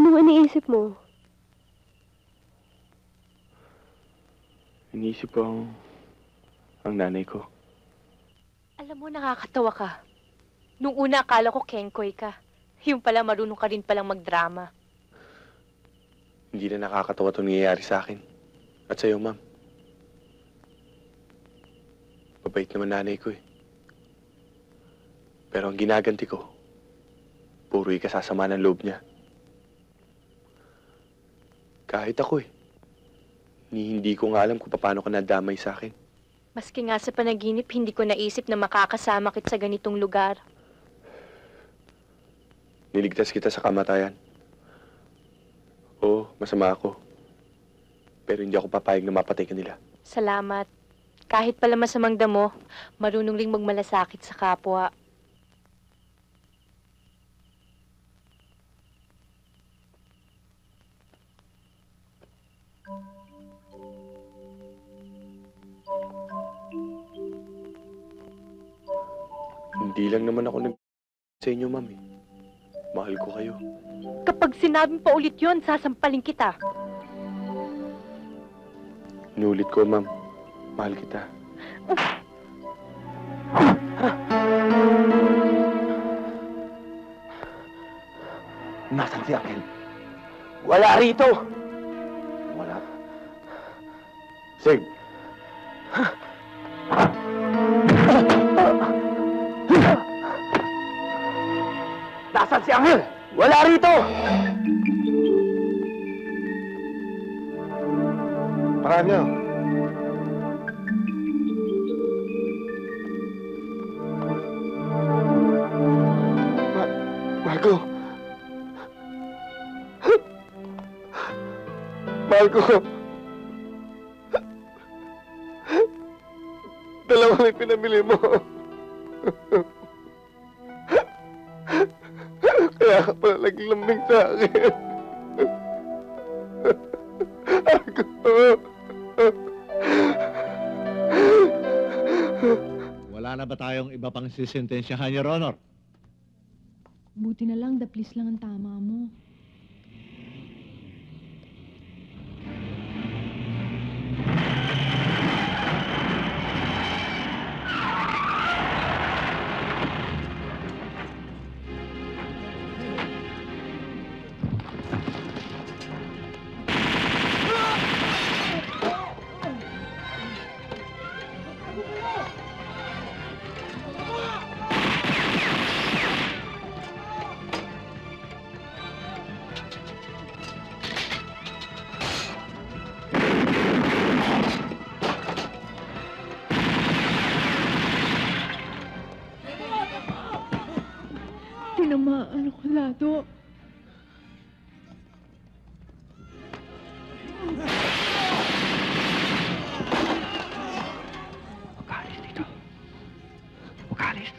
Anong iniisip mo? Iniisip ko ang nanay ko. Alam mo, nakakatawa ka. Nung una, akala ko kengkoy ka. Yung pala, marunong ka rin palang magdrama. Hindi na nakakatawa itong nangyayari sa akin. At sa'yo, ma'am. Mabait naman nanay ko eh. Pero ang ginaganti ko, puro ikasasama ng loob niya. Kahit ako eh. Hindi ko nga alam kung paano ka nadamay sa akin. Maski nga sa panaginip, hindi ko naisip na makakasama kita sa ganitong lugar. Niligtas kita sa kamatayan. Oo, masama ako. Pero hindi ako papayag na mapatay ka nila. Salamat. Kahit pala masamang damo, marunong ring magmalasakit sa kapwa. Hindi lang naman ako sa inyo, ma'am eh. Mahal ko kayo. Kapag sinabing pa ulit yon, sasampalin kita. Inulit ko, ma'am. Mahal kita. Nasaan si Akel? Wala rito! Wala. Sig! Nasaan si Angel? Wala rito! Paraan niyo. Marco! Marco! Dalawang may pinamili mo. Kaya ka pala naging lambing sa akin. Marco! Wala na ba tayong iba pang sisintensyahan, Your Honor? Buti na lang, daplis lang ang tama mo. Tinamaan ako lado. Magalis dito. Magalis.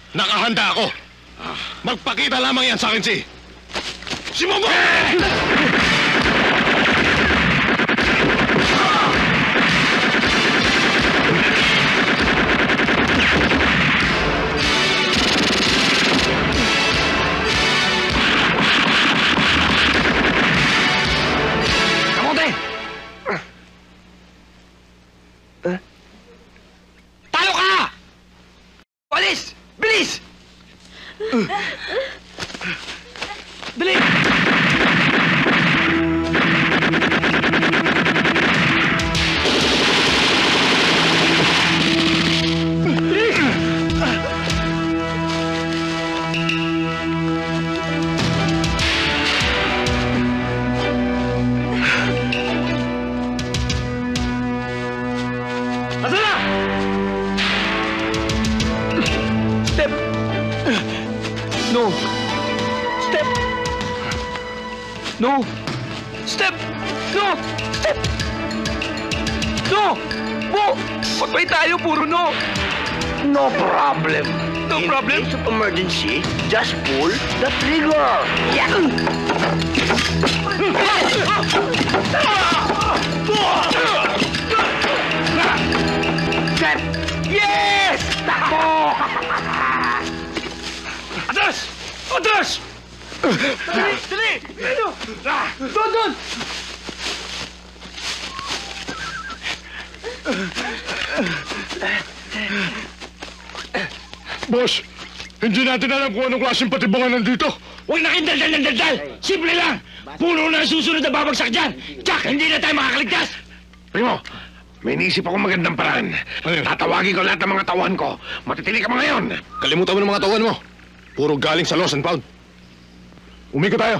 Nakahanda ako. Magpakita lamang yan sa akin si Momo! Bilis! Dali! Asa na? Step! No! Step! No! Step! No! Step! No! Bo! Patay tayo, puro no! No problem. No problem? In case of emergency, just pull the trigger. Step! Yes! Takbo! Atras! Atras! Dali! Dali! Doon! Doon! Boss, hindi natin alam kung anong klaseng patibungan nandito. Huwag na kayong daldal ng daldal! Simple lang! Puno na ang susunod na babagsak dyan! Jack, hindi na tayo makakaligtas! Primo, may naisip akong magandang paraan. Tatawagin ko lahat ng mga tauhan ko. Matitili ka mga ngayon. Kalimutan mo ng mga tauhan mo. Puro galing sa lost and found. Umiko tayo.